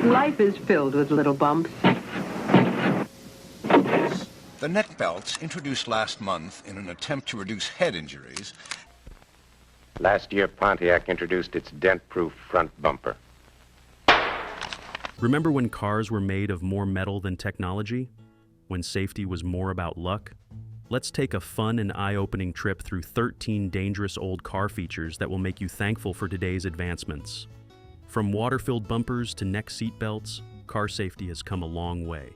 Life is filled with little bumps. The neck belts, introduced last month in an attempt to reduce head injuries. Last year, Pontiac introduced its dent-proof front bumper. Remember when cars were made of more metal than technology? When safety was more about luck? Let's take a fun and eye-opening trip through 13 dangerous old car features that will make you thankful for today's advancements. From water-filled bumpers to neck seat belts, car safety has come a long way.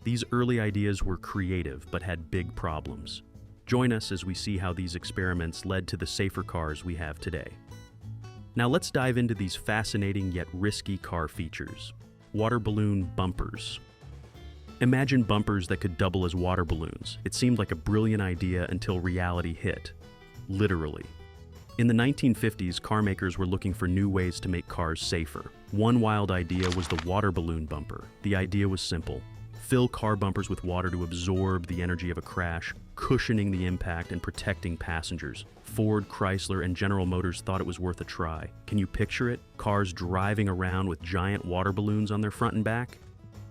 These early ideas were creative but had big problems. Join us as we see how these experiments led to the safer cars we have today. Now let's dive into these fascinating yet risky car features. Water balloon bumpers. Imagine bumpers that could double as water balloons. It seemed like a brilliant idea until reality hit. Literally. In the 1950s, car makers were looking for new ways to make cars safer. One wild idea was the water balloon bumper. The idea was simple. Fill car bumpers with water to absorb the energy of a crash, cushioning the impact and protecting passengers. Ford, Chrysler, and General Motors thought it was worth a try. Can you picture it? Cars driving around with giant water balloons on their front and back?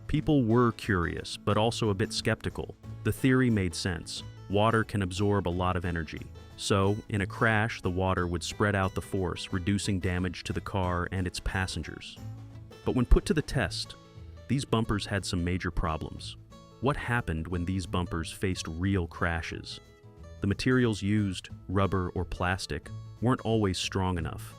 People were curious, but also a bit skeptical. The theory made sense. Water can absorb a lot of energy. So, in a crash, the water would spread out the force, reducing damage to the car and its passengers. But when put to the test, these bumpers had some major problems. What happened when these bumpers faced real crashes? The materials used, rubber or plastic, weren't always strong enough.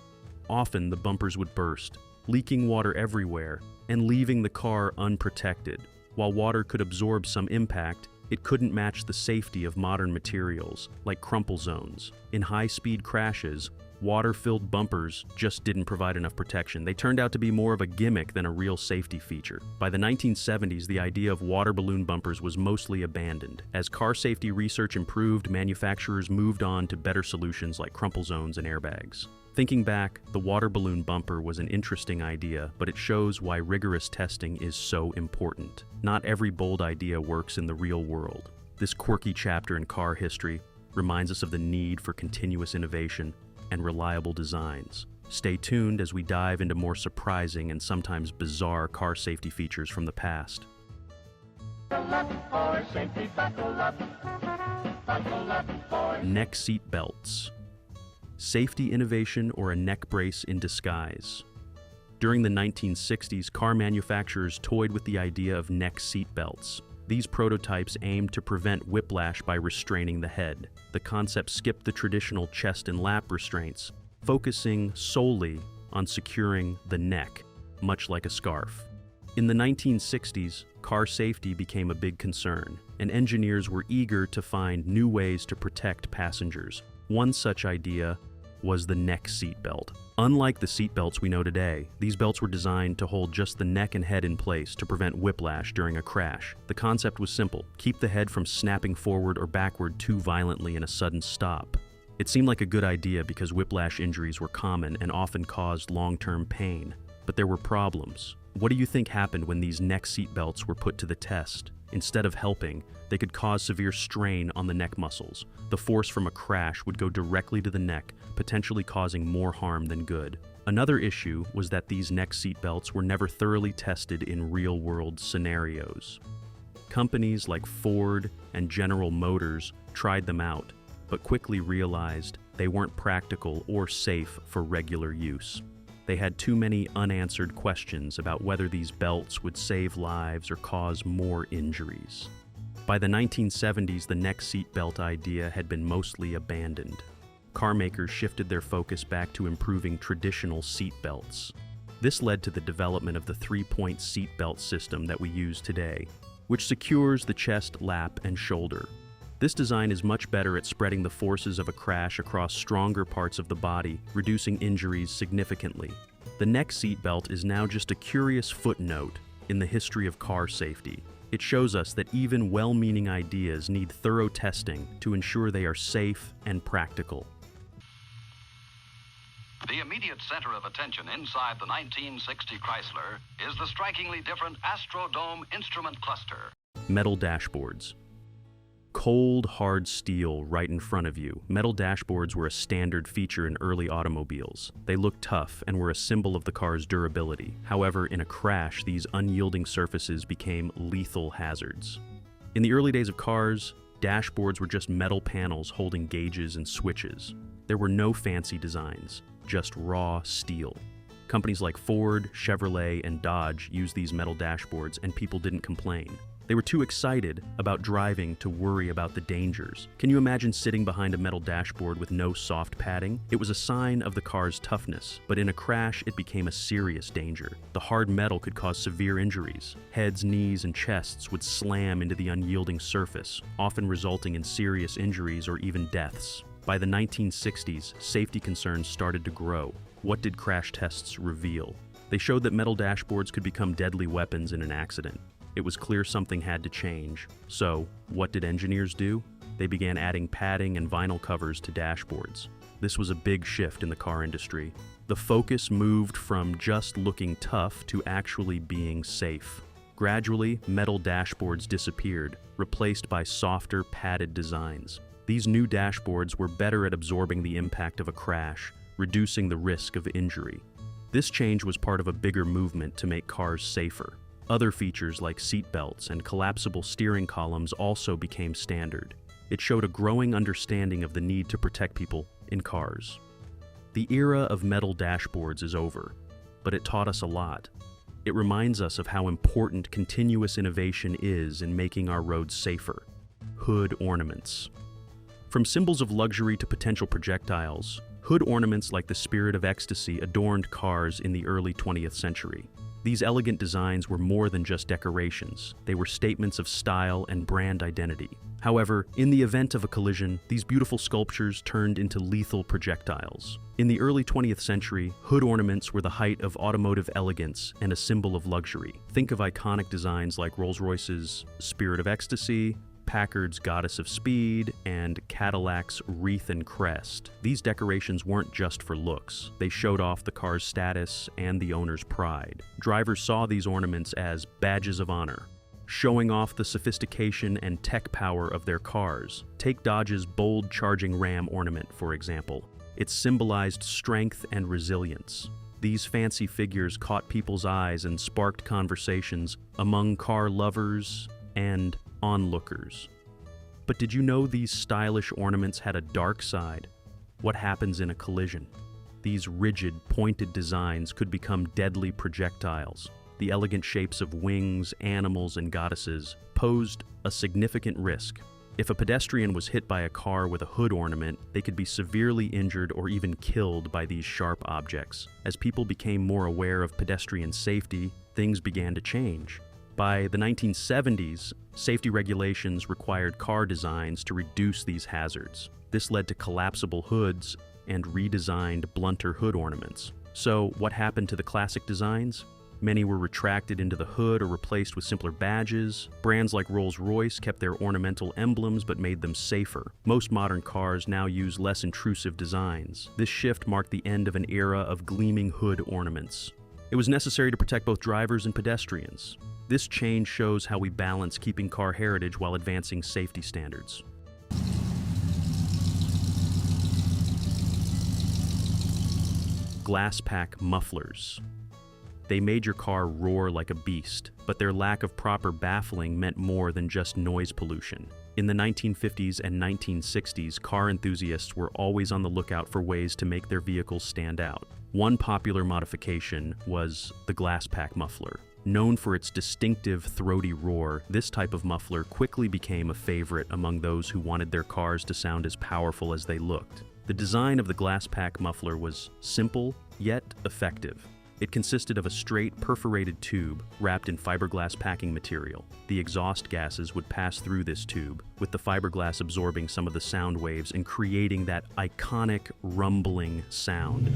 Often the bumpers would burst, leaking water everywhere and leaving the car unprotected. While water could absorb some impact, it couldn't match the safety of modern materials, like crumple zones. In high-speed crashes, water-filled bumpers just didn't provide enough protection. They turned out to be more of a gimmick than a real safety feature. By the 1970s, the idea of water balloon bumpers was mostly abandoned. As car safety research improved, manufacturers moved on to better solutions like crumple zones and airbags. Thinking back, the water balloon bumper was an interesting idea, but it shows why rigorous testing is so important. Not every bold idea works in the real world. This quirky chapter in car history reminds us of the need for continuous innovation and reliable designs. Stay tuned as we dive into more surprising and sometimes bizarre car safety features from the past. Neck seat belts. Safety innovation or a neck brace in disguise. During the 1960s, car manufacturers toyed with the idea of neck seat belts. These prototypes aimed to prevent whiplash by restraining the head. The concept skipped the traditional chest and lap restraints, focusing solely on securing the neck, much like a scarf. In the 1960s, car safety became a big concern, and engineers were eager to find new ways to protect passengers. One such idea was the neck seat belt. Unlike the seat belts we know today, these belts were designed to hold just the neck and head in place to prevent whiplash during a crash. The concept was simple: keep the head from snapping forward or backward too violently in a sudden stop. It seemed like a good idea because whiplash injuries were common and often caused long-term pain. But there were problems. What do you think happened when these neck seat belts were put to the test? Instead of helping, they could cause severe strain on the neck muscles. The force from a crash would go directly to the neck, potentially causing more harm than good. Another issue was that these neck seat belts were never thoroughly tested in real-world scenarios. Companies like Ford and General Motors tried them out, but quickly realized they weren't practical or safe for regular use. They had too many unanswered questions about whether these belts would save lives or cause more injuries. By the 1970s, the neck seat belt idea had been mostly abandoned. Car makers shifted their focus back to improving traditional seat belts. This led to the development of the three-point seat belt system that we use today, which secures the chest, lap, and shoulder. This design is much better at spreading the forces of a crash across stronger parts of the body, reducing injuries significantly. The neck seat belt is now just a curious footnote in the history of car safety. It shows us that even well-meaning ideas need thorough testing to ensure they are safe and practical. The immediate center of attention inside the 1960 Chrysler is the strikingly different Astrodome instrument cluster. Metal dashboards. Cold, hard steel right in front of you. Metal dashboards were a standard feature in early automobiles. They looked tough and were a symbol of the car's durability. However, in a crash, these unyielding surfaces became lethal hazards. In the early days of cars, dashboards were just metal panels holding gauges and switches. There were no fancy designs, just raw steel. Companies like Ford, Chevrolet, and Dodge used these metal dashboards, and people didn't complain. They were too excited about driving to worry about the dangers. Can you imagine sitting behind a metal dashboard with no soft padding? It was a sign of the car's toughness, but in a crash, it became a serious danger. The hard metal could cause severe injuries. Heads, knees, and chests would slam into the unyielding surface, often resulting in serious injuries or even deaths. By the 1960s, safety concerns started to grow. What did crash tests reveal? They showed that metal dashboards could become deadly weapons in an accident. It was clear something had to change. So, what did engineers do? They began adding padding and vinyl covers to dashboards. This was a big shift in the car industry. The focus moved from just looking tough to actually being safe. Gradually, metal dashboards disappeared, replaced by softer, padded designs. These new dashboards were better at absorbing the impact of a crash, reducing the risk of injury. This change was part of a bigger movement to make cars safer. Other features like seat belts and collapsible steering columns also became standard. It showed a growing understanding of the need to protect people in cars. The era of metal dashboards is over, but it taught us a lot. It reminds us of how important continuous innovation is in making our roads safer. Hood ornaments. From symbols of luxury to potential projectiles, hood ornaments like the Spirit of Ecstasy adorned cars in the early 20th century. These elegant designs were more than just decorations. They were statements of style and brand identity. However, in the event of a collision, these beautiful sculptures turned into lethal projectiles. In the early 20th century, hood ornaments were the height of automotive elegance and a symbol of luxury. Think of iconic designs like Rolls-Royce's Spirit of Ecstasy, Packard's Goddess of Speed, and Cadillac's Wreath and Crest. These decorations weren't just for looks. They showed off the car's status and the owner's pride. Drivers saw these ornaments as badges of honor, showing off the sophistication and tech power of their cars. Take Dodge's bold charging ram ornament, for example. It symbolized strength and resilience. These fancy figures caught people's eyes and sparked conversations among car lovers and onlookers. But did you know these stylish ornaments had a dark side? What happens in a collision? These rigid, pointed designs could become deadly projectiles. The elegant shapes of wings, animals, and goddesses posed a significant risk. If a pedestrian was hit by a car with a hood ornament, they could be severely injured or even killed by these sharp objects. As people became more aware of pedestrian safety, things began to change. By the 1970s, safety regulations required car designs to reduce these hazards. This led to collapsible hoods and redesigned, blunter hood ornaments. So, what happened to the classic designs? Many were retracted into the hood or replaced with simpler badges. Brands like Rolls-Royce kept their ornamental emblems but made them safer. Most modern cars now use less intrusive designs. This shift marked the end of an era of gleaming hood ornaments. It was necessary to protect both drivers and pedestrians. This change shows how we balance keeping car heritage while advancing safety standards. Glass pack mufflers. They made your car roar like a beast, but their lack of proper baffling meant more than just noise pollution. In the 1950s and 1960s, car enthusiasts were always on the lookout for ways to make their vehicles stand out. One popular modification was the glass pack muffler. Known for its distinctive throaty roar, this type of muffler quickly became a favorite among those who wanted their cars to sound as powerful as they looked. The design of the glass pack muffler was simple, yet effective. It consisted of a straight, perforated tube wrapped in fiberglass packing material. The exhaust gases would pass through this tube, with the fiberglass absorbing some of the sound waves and creating that iconic, rumbling sound.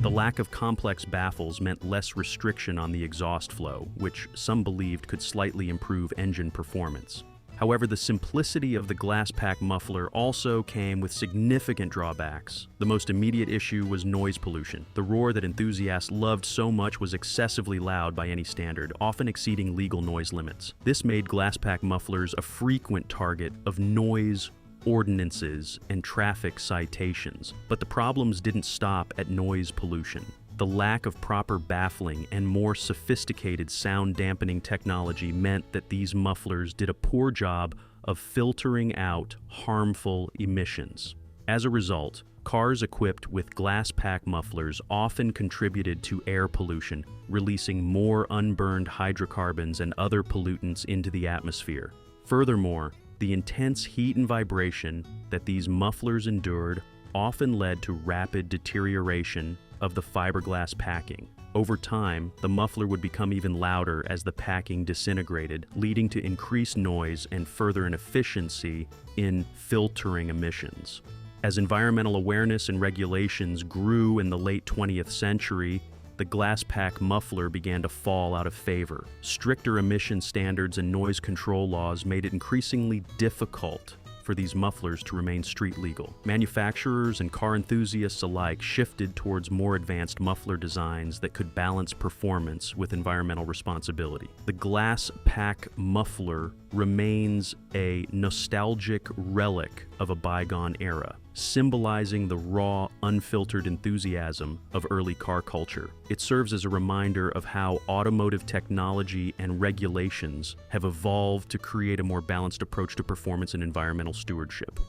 The lack of complex baffles meant less restriction on the exhaust flow, which some believed could slightly improve engine performance. However, the simplicity of the glass pack muffler also came with significant drawbacks. The most immediate issue was noise pollution. The roar that enthusiasts loved so much was excessively loud by any standard, often exceeding legal noise limits. This made glass pack mufflers a frequent target of noise ordinances and traffic citations. But the problems didn't stop at noise pollution. The lack of proper baffling and more sophisticated sound dampening technology meant that these mufflers did a poor job of filtering out harmful emissions. As a result, cars equipped with glass pack mufflers often contributed to air pollution, releasing more unburned hydrocarbons and other pollutants into the atmosphere. Furthermore, the intense heat and vibration that these mufflers endured often led to rapid deterioration of the fiberglass packing. Over time, the muffler would become even louder as the packing disintegrated, leading to increased noise and further inefficiency in filtering emissions. As environmental awareness and regulations grew in the late 20th century, the glass pack muffler began to fall out of favor. Stricter emission standards and noise control laws made it increasingly difficult for these mufflers to remain street legal. Manufacturers and car enthusiasts alike shifted towards more advanced muffler designs that could balance performance with environmental responsibility. The glass pack muffler remains a nostalgic relic of a bygone era, symbolizing the raw, unfiltered enthusiasm of early car culture. It serves as a reminder of how automotive technology and regulations have evolved to create a more balanced approach to performance and environmental stewardship.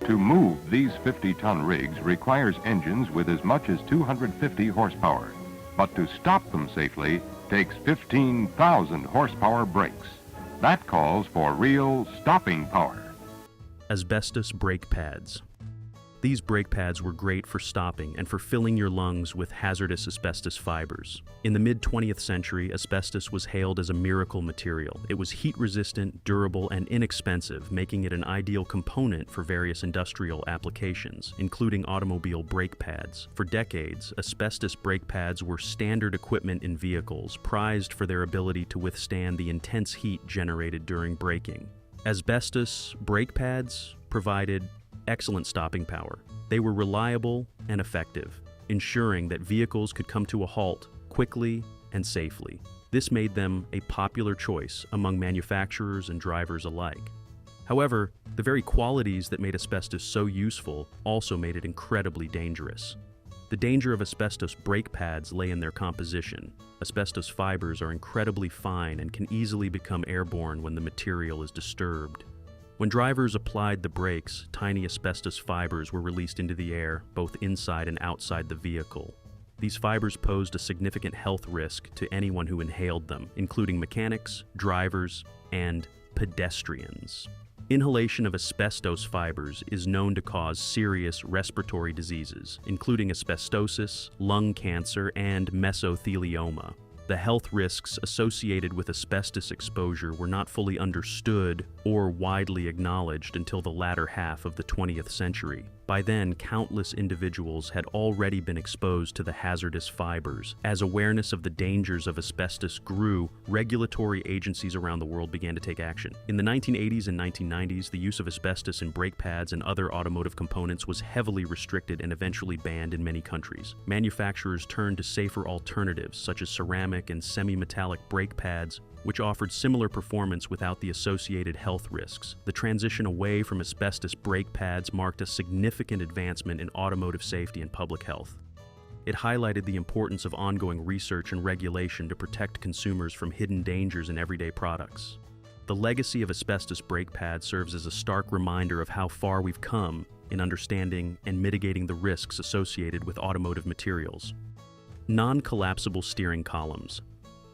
To move these 50-ton rigs requires engines with as much as 250 horsepower. But to stop them safely takes 15,000 horsepower brakes. That calls for real stopping power. Asbestos brake pads. These brake pads were great for stopping and for filling your lungs with hazardous asbestos fibers. In the mid-20th century, asbestos was hailed as a miracle material. It was heat-resistant, durable, and inexpensive, making it an ideal component for various industrial applications, including automobile brake pads. For decades, asbestos brake pads were standard equipment in vehicles, prized for their ability to withstand the intense heat generated during braking. Asbestos brake pads provided excellent stopping power. They were reliable and effective, ensuring that vehicles could come to a halt quickly and safely. This made them a popular choice among manufacturers and drivers alike. However, the very qualities that made asbestos so useful also made it incredibly dangerous. The danger of asbestos brake pads lay in their composition. Asbestos fibers are incredibly fine and can easily become airborne when the material is disturbed. When drivers applied the brakes, tiny asbestos fibers were released into the air, both inside and outside the vehicle. These fibers posed a significant health risk to anyone who inhaled them, including mechanics, drivers, and pedestrians. Inhalation of asbestos fibers is known to cause serious respiratory diseases, including asbestosis, lung cancer, and mesothelioma. The health risks associated with asbestos exposure were not fully understood or widely acknowledged until the latter half of the 20th century. By then, countless individuals had already been exposed to the hazardous fibers. As awareness of the dangers of asbestos grew, regulatory agencies around the world began to take action. In the 1980s and 1990s, the use of asbestos in brake pads and other automotive components was heavily restricted and eventually banned in many countries. Manufacturers turned to safer alternatives, such as ceramic and semi-metallic brake pads, which offered similar performance without the associated health risks. The transition away from asbestos brake pads marked a significant advancement in automotive safety and public health. It highlighted the importance of ongoing research and regulation to protect consumers from hidden dangers in everyday products. The legacy of asbestos brake pads serves as a stark reminder of how far we've come in understanding and mitigating the risks associated with automotive materials. Non-collapsible steering columns.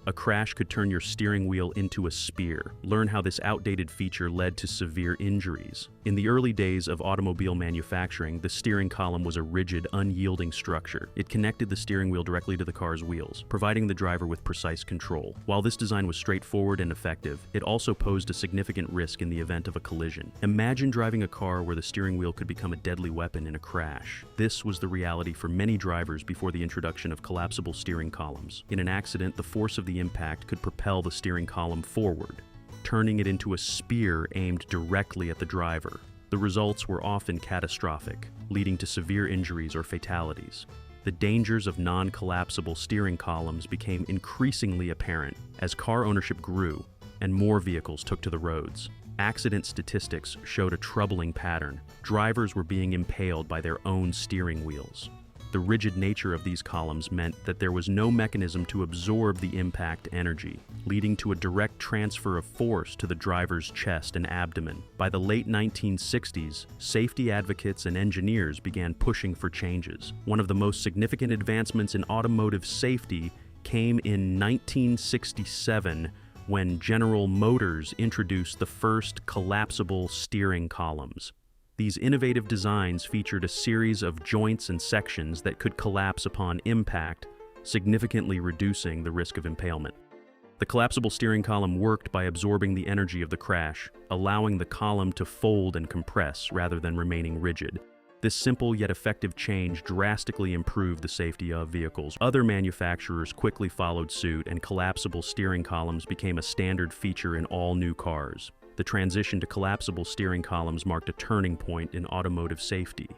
A crash could turn your steering wheel into a spear. Learn how this outdated feature led to severe injuries. In the early days of automobile manufacturing, the steering column was a rigid, unyielding structure. It connected the steering wheel directly to the car's wheels, providing the driver with precise control. While this design was straightforward and effective, it also posed a significant risk in the event of a collision. Imagine driving a car where the steering wheel could become a deadly weapon in a crash. This was the reality for many drivers before the introduction of collapsible steering columns. In an accident, the force of the impact could propel the steering column forward. turning it into a spear aimed directly at the driver. The results were often catastrophic, leading to severe injuries or fatalities. The dangers of non-collapsible steering columns became increasingly apparent as car ownership grew and more vehicles took to the roads. Accident statistics showed a troubling pattern. Drivers were being impaled by their own steering wheels. The rigid nature of these columns meant that there was no mechanism to absorb the impact energy, leading to a direct transfer of force to the driver's chest and abdomen. By the late 1960s, safety advocates and engineers began pushing for changes. One of the most significant advancements in automotive safety came in 1967 when General Motors introduced the first collapsible steering columns. These innovative designs featured a series of joints and sections that could collapse upon impact, significantly reducing the risk of impalement. The collapsible steering column worked by absorbing the energy of the crash, allowing the column to fold and compress rather than remaining rigid. This simple yet effective change drastically improved the safety of vehicles. Other manufacturers quickly followed suit, and collapsible steering columns became a standard feature in all new cars. The transition to collapsible steering columns marked a turning point in automotive safety.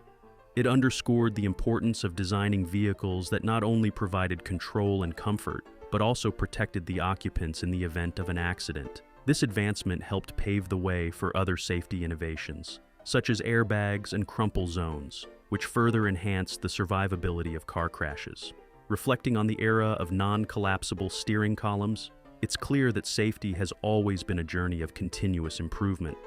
It underscored the importance of designing vehicles that not only provided control and comfort, but also protected the occupants in the event of an accident. This advancement helped pave the way for other safety innovations, such as airbags and crumple zones, which further enhanced the survivability of car crashes. Reflecting on the era of non-collapsible steering columns, it's clear that safety has always been a journey of continuous improvement.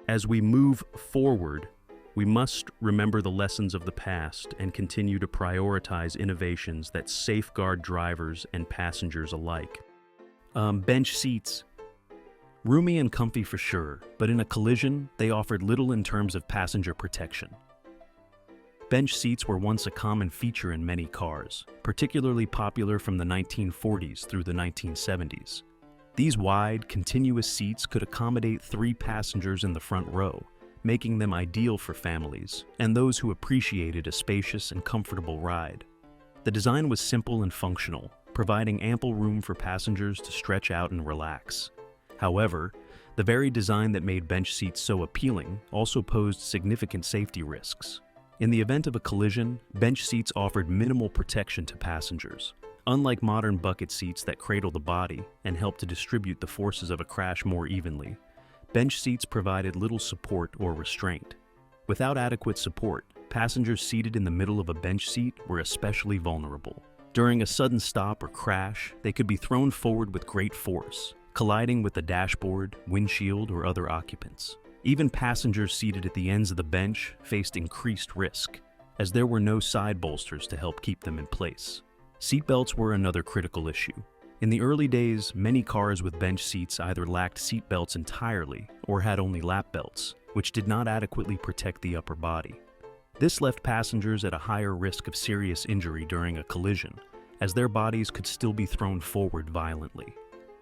As we move forward, we must remember the lessons of the past and continue to prioritize innovations that safeguard drivers and passengers alike. Bench seats. Roomy and comfy for sure, but in a collision, they offered little in terms of passenger protection. Bench seats were once a common feature in many cars, particularly popular from the 1940s through the 1970s. These wide, continuous seats could accommodate 3 passengers in the front row, making them ideal for families and those who appreciated a spacious and comfortable ride. The design was simple and functional, providing ample room for passengers to stretch out and relax. However, the very design that made bench seats so appealing also posed significant safety risks. In the event of a collision, bench seats offered minimal protection to passengers. Unlike modern bucket seats that cradle the body and help to distribute the forces of a crash more evenly, bench seats provided little support or restraint. Without adequate support, passengers seated in the middle of a bench seat were especially vulnerable. During a sudden stop or crash, they could be thrown forward with great force, colliding with the dashboard, windshield, or other occupants. Even passengers seated at the ends of the bench faced increased risk, as there were no side bolsters to help keep them in place. Seatbelts were another critical issue. In the early days, many cars with bench seats either lacked seatbelts entirely or had only lap belts, which did not adequately protect the upper body. This left passengers at a higher risk of serious injury during a collision, as their bodies could still be thrown forward violently.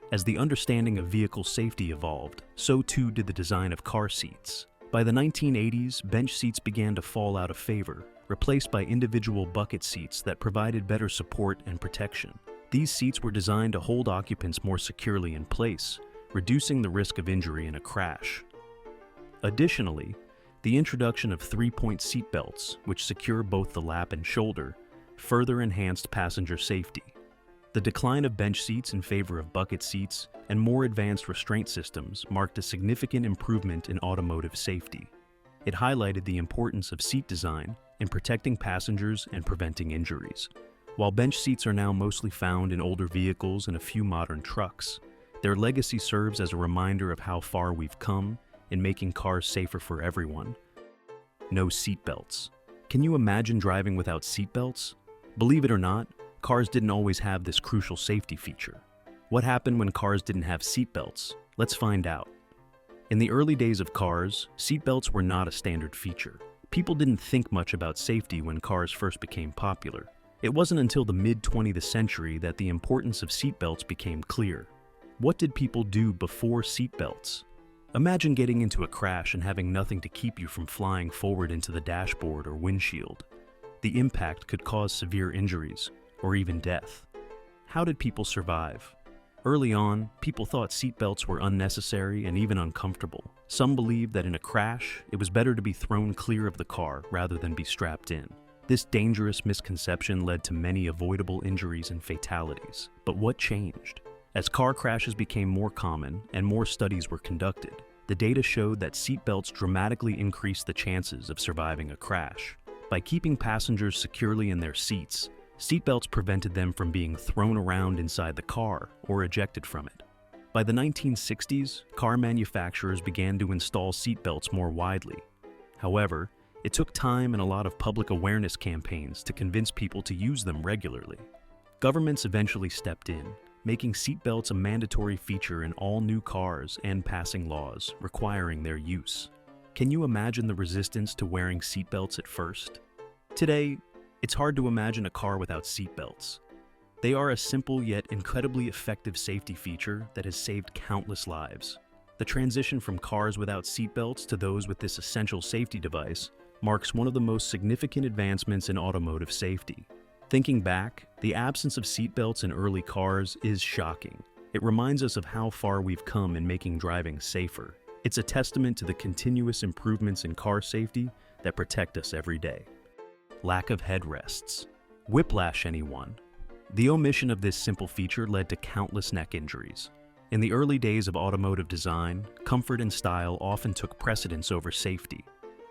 As the understanding of vehicle safety evolved, so too did the design of car seats. By the 1980s, bench seats began to fall out of favor, replaced by individual bucket seats that provided better support and protection. These seats were designed to hold occupants more securely in place, reducing the risk of injury in a crash. Additionally, the introduction of 3-point seat belts, which secure both the lap and shoulder, further enhanced passenger safety. The decline of bench seats in favor of bucket seats and more advanced restraint systems marked a significant improvement in automotive safety. It highlighted the importance of seat design in protecting passengers and preventing injuries. While bench seats are now mostly found in older vehicles and a few modern trucks, their legacy serves as a reminder of how far we've come in making cars safer for everyone. No seatbelts. Can you imagine driving without seatbelts? Believe it or not, cars didn't always have this crucial safety feature. What happened when cars didn't have seatbelts? Let's find out. In the early days of cars, seatbelts were not a standard feature. People didn't think much about safety when cars first became popular. It wasn't until the mid-20th century that the importance of seatbelts became clear. What did people do before seatbelts? Imagine getting into a crash and having nothing to keep you from flying forward into the dashboard or windshield. The impact could cause severe injuries, or even death. How did people survive? Early on, people thought seatbelts were unnecessary and even uncomfortable. Some believed that in a crash, it was better to be thrown clear of the car rather than be strapped in. This dangerous misconception led to many avoidable injuries and fatalities. But what changed? As car crashes became more common and more studies were conducted, the data showed that seatbelts dramatically increased the chances of surviving a crash. By keeping passengers securely in their seats, seatbelts prevented them from being thrown around inside the car or ejected from it. By the 1960s, car manufacturers began to install seatbelts more widely. However, it took time and a lot of public awareness campaigns to convince people to use them regularly. Governments eventually stepped in, making seatbelts a mandatory feature in all new cars and passing laws requiring their use. Can you imagine the resistance to wearing seatbelts at first? Today, it's hard to imagine a car without seatbelts. They are a simple yet incredibly effective safety feature that has saved countless lives. The transition from cars without seatbelts to those with this essential safety device marks one of the most significant advancements in automotive safety. Thinking back, the absence of seatbelts in early cars is shocking. It reminds us of how far we've come in making driving safer. It's a testament to the continuous improvements in car safety that protect us every day. Lack of headrests. Whiplash, anyone? The omission of this simple feature led to countless neck injuries. In the early days of automotive design, comfort and style often took precedence over safety.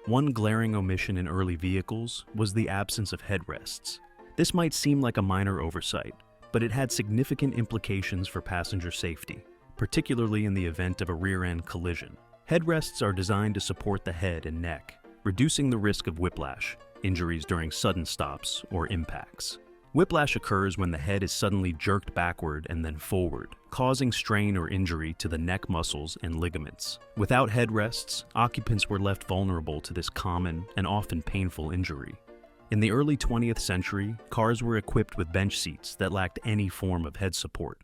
One glaring omission in early vehicles was the absence of headrests. This might seem like a minor oversight, but it had significant implications for passenger safety, particularly in the event of a rear-end collision. Headrests are designed to support the head and neck, reducing the risk of whiplash, injuries during sudden stops, or impacts. Whiplash occurs when the head is suddenly jerked backward and then forward, causing strain or injury to the neck muscles and ligaments. Without headrests, occupants were left vulnerable to this common and often painful injury. In the early 20th century, cars were equipped with bench seats that lacked any form of head support.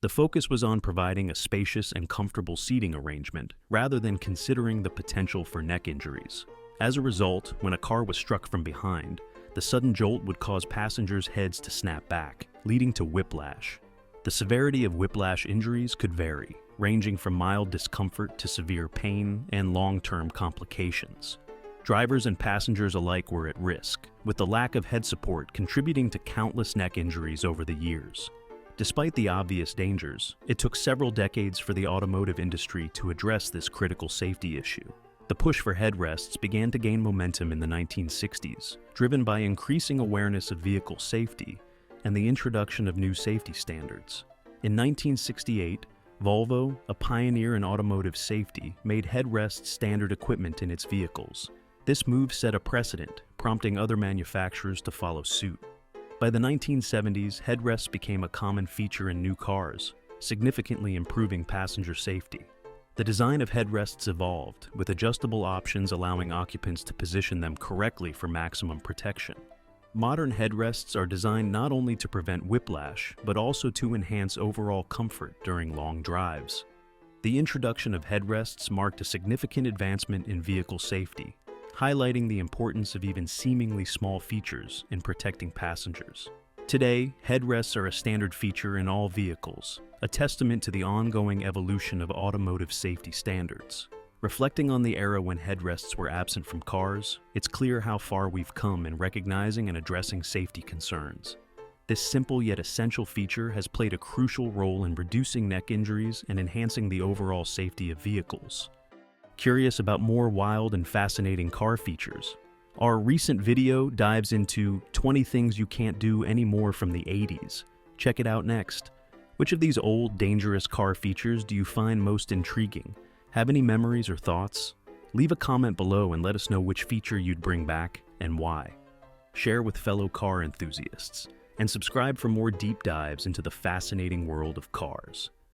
The focus was on providing a spacious and comfortable seating arrangement, rather than considering the potential for neck injuries. As a result, when a car was struck from behind, the sudden jolt would cause passengers' heads to snap back, leading to whiplash. The severity of whiplash injuries could vary, ranging from mild discomfort to severe pain and long-term complications. Drivers and passengers alike were at risk, with the lack of head support contributing to countless neck injuries over the years. Despite the obvious dangers, it took several decades for the automotive industry to address this critical safety issue. The push for headrests began to gain momentum in the 1960s, driven by increasing awareness of vehicle safety and the introduction of new safety standards. In 1968, Volvo, a pioneer in automotive safety, made headrests standard equipment in its vehicles. This move set a precedent, prompting other manufacturers to follow suit. By the 1970s, headrests became a common feature in new cars, significantly improving passenger safety. The design of headrests evolved, with adjustable options allowing occupants to position them correctly for maximum protection. Modern headrests are designed not only to prevent whiplash, but also to enhance overall comfort during long drives. The introduction of headrests marked a significant advancement in vehicle safety, highlighting the importance of even seemingly small features in protecting passengers. Today, headrests are a standard feature in all vehicles, a testament to the ongoing evolution of automotive safety standards. Reflecting on the era when headrests were absent from cars, it's clear how far we've come in recognizing and addressing safety concerns. This simple yet essential feature has played a crucial role in reducing neck injuries and enhancing the overall safety of vehicles. Curious about more wild and fascinating car features? Our recent video dives into 20 things you can't do anymore from the 80s. Check it out next. Which of these old, dangerous car features do you find most intriguing? Have any memories or thoughts? Leave a comment below and let us know which feature you'd bring back and why. Share with fellow car enthusiasts, and subscribe for more deep dives into the fascinating world of cars.